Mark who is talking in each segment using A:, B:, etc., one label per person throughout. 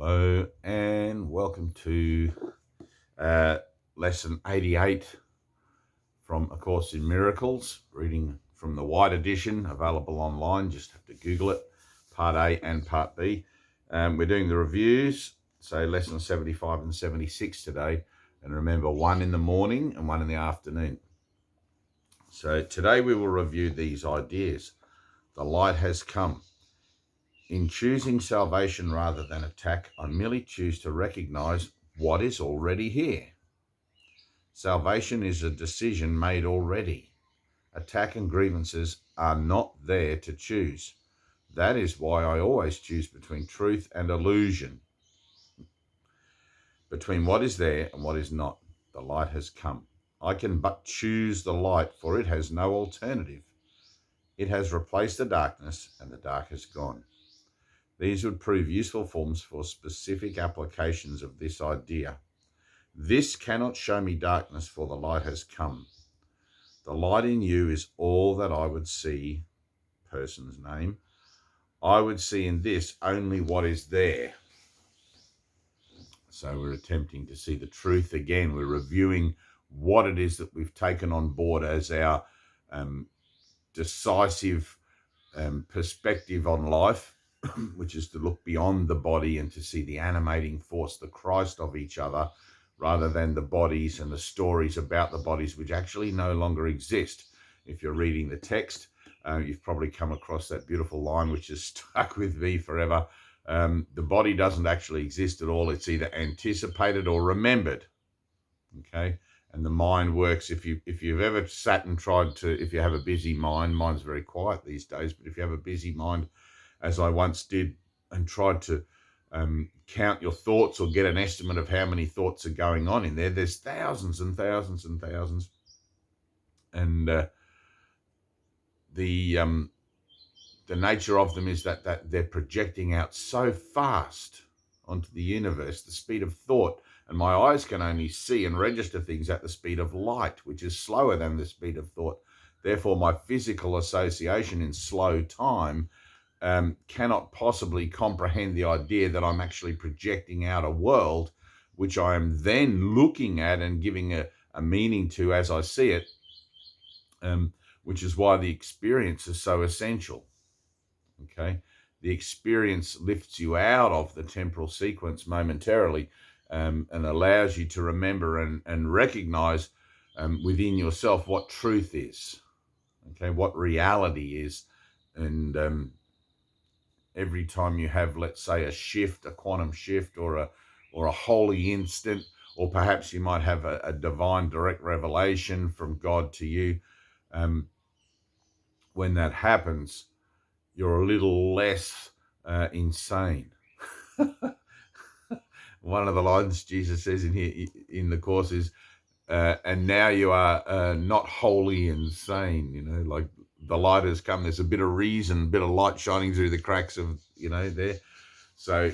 A: Hello and welcome to lesson 88 from A Course in Miracles, reading from the White edition, available online. Just have to Google it, part A and part B. We're doing the reviews, so lesson 75 and 76 today, and remember, one in the morning and one in the afternoon. So today we will review these ideas. The light has come. In choosing salvation rather than attack, I merely choose to recognize what is already here. Salvation is a decision made already. Attack and grievances are not there to choose. That is why I always choose between truth and illusion, between what is there and what is not. The light has come. I can but choose the light, for it has no alternative. It has replaced the darkness, and the dark has gone. These would prove useful forms for specific applications of this idea. This cannot show me darkness, for the light has come. The light in you is all that I would see, person's name. I would see in this only what is there. So we're attempting to see the truth again. We're reviewing what it is that we've taken on board as our decisive perspective on life, which is to look beyond the body and to see the animating force, the Christ of each other, rather than the bodies and the stories about the bodies which actually no longer exist. If you're reading the text, you've probably come across that beautiful line which has stuck with me forever. The body doesn't actually exist at all. It's either anticipated or remembered. Okay, and the mind works. If you've ever sat and tried to, if you have a busy mind, mine's very quiet these days, but if you have a busy mind, as I once did, and tried to count your thoughts or get an estimate of how many thoughts are going on in there, there's thousands and thousands and thousands. And the nature of them is that they're projecting out so fast onto the universe, the speed of thought. And my eyes can only see and register things at the speed of light, which is slower than the speed of thought. Therefore, my physical association in slow time cannot possibly comprehend the idea that I'm actually projecting out a world which I am then looking at and giving a meaning to as I see it, which is why the experience is so essential. Okay, the experience lifts you out of the temporal sequence momentarily and allows you to remember and recognize within yourself what truth is, okay, what reality is. And every time you have, let's say, a shift, a quantum shift, or a holy instant, or perhaps you might have a divine direct revelation from God to you, when that happens, you're a little less insane. One of the lines Jesus says in here in the Course is, and now you are not wholly insane, like the light has come. There's a bit of reason, a bit of light shining through the cracks of, there. So,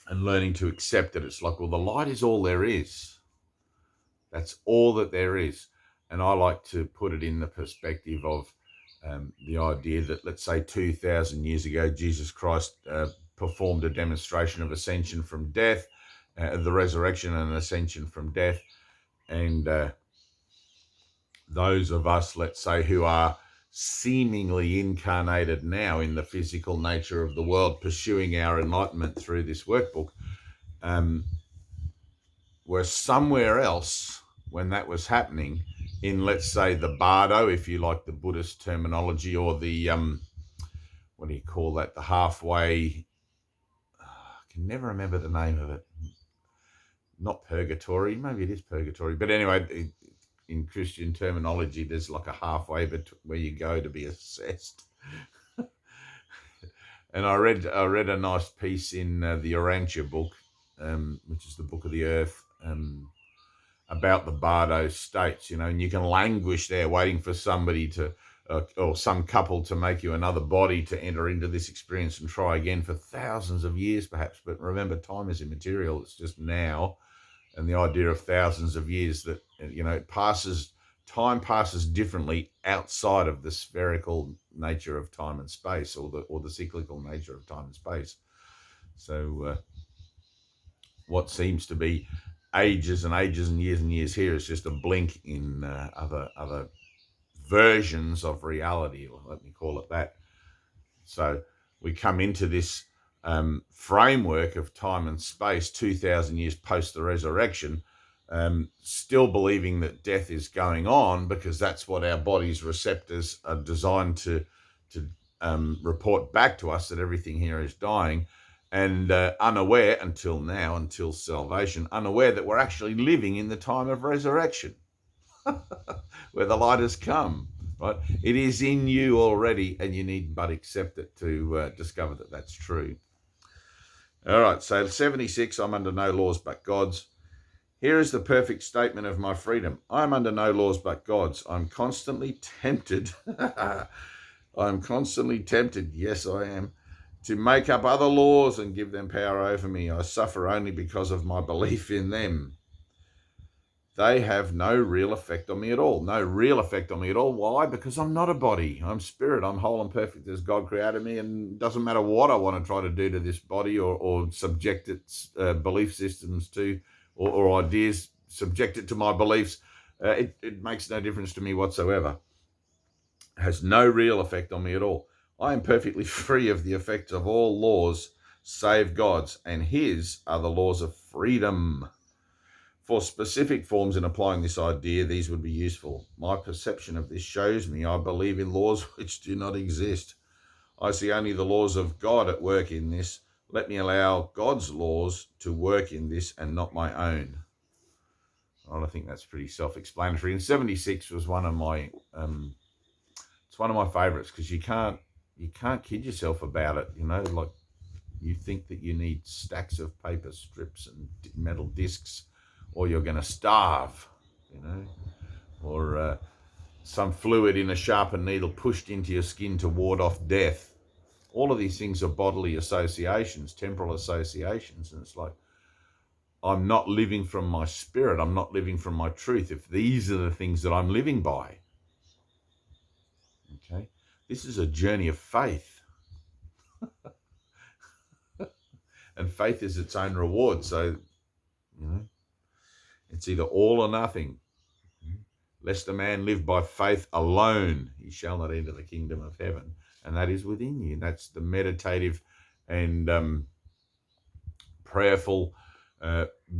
A: and learning to accept it. It's like, well, the light is all there is. That's all that there is. And I like to put it in the perspective of the idea that, let's say 2,000 years ago, Jesus Christ performed a demonstration of ascension from death, the resurrection and ascension from death. And those of us, let's say, who are seemingly incarnated now in the physical nature of the world, pursuing our enlightenment through this workbook, were somewhere else when that was happening, in, let's say, the bardo, if you like the Buddhist terminology, or the, what do you call that, the halfway, I can never remember the name of it, not purgatory, maybe it is purgatory, but anyway, in Christian terminology, there's like a halfway where you go to be assessed. And I read a nice piece in the Urantia book, which is the Book of the Earth, about the bardo states, and you can languish there waiting for somebody to, or some couple to make you another body to enter into this experience and try again for thousands of years perhaps. But remember, time is immaterial. It's just now. And the idea of thousands of years, that, time passes differently outside of the spherical nature of time and space, or the cyclical nature of time and space. So what seems to be ages and ages and years here is just a blink in other versions of reality, or let me call it that. So we come into this framework of time and space 2,000 years post the resurrection, still believing that death is going on, because that's what our body's receptors are designed to report back to us, that everything here is dying, and unaware until now, until salvation, unaware that we're actually living in the time of resurrection, where the light has come. Right? It is in you already, and you need but accept it to discover that that's true. All right, so 76, I'm under no laws but God's. Here is the perfect statement of my freedom. I'm under no laws but God's. I'm constantly tempted. I'm constantly tempted, yes I am, to make up other laws and give them power over me. I suffer only because of my belief in them. They have no real effect on me at all. No real effect on me at all. Why? Because I'm not a body. I'm spirit. I'm whole and perfect as God created me, and it doesn't matter what I want to try to do to this body or subject its belief systems to, or ideas, subject it to my beliefs. It makes no difference to me whatsoever. It has no real effect on me at all. I am perfectly free of the effects of all laws save God's, and his are the laws of freedom. For specific forms in applying this idea, these would be useful. My perception of this shows me I believe in laws which do not exist. I see only the laws of God at work in this. Let me allow God's laws to work in this and not my own. Well, I think that's pretty self-explanatory. And 76 was one of my it's one of my favorites, because you can't kid yourself about it. Like, you think that you need stacks of paper strips and metal discs, or you're going to starve, or some fluid in a sharpened needle pushed into your skin to ward off death. All of these things are bodily associations, temporal associations. And it's like, I'm not living from my spirit. I'm not living from my truth if these are the things that I'm living by. Okay? This is a journey of faith. And faith is its own reward. So, it's either all or nothing. Lest a man live by faith alone, he shall not enter the kingdom of heaven. And that is within you. That's the meditative and prayerful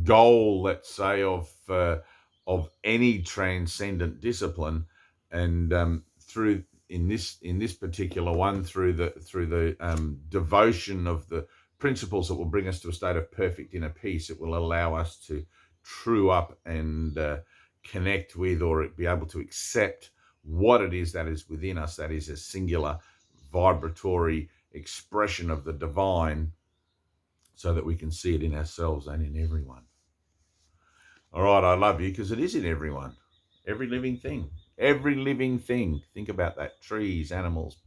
A: goal, let's say, of any transcendent discipline. And through in this particular one, through the devotion of the principles that will bring us to a state of perfect inner peace, it will allow us to true up and connect with, or be able to accept what it is that is within us, that is a singular vibratory expression of the divine, so that we can see it in ourselves and in everyone. All right, I love you, because it is in everyone. Every living thing. Every living thing. Think about that. Trees, animals,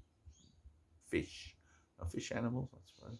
A: fish. Are fish animals, I suppose?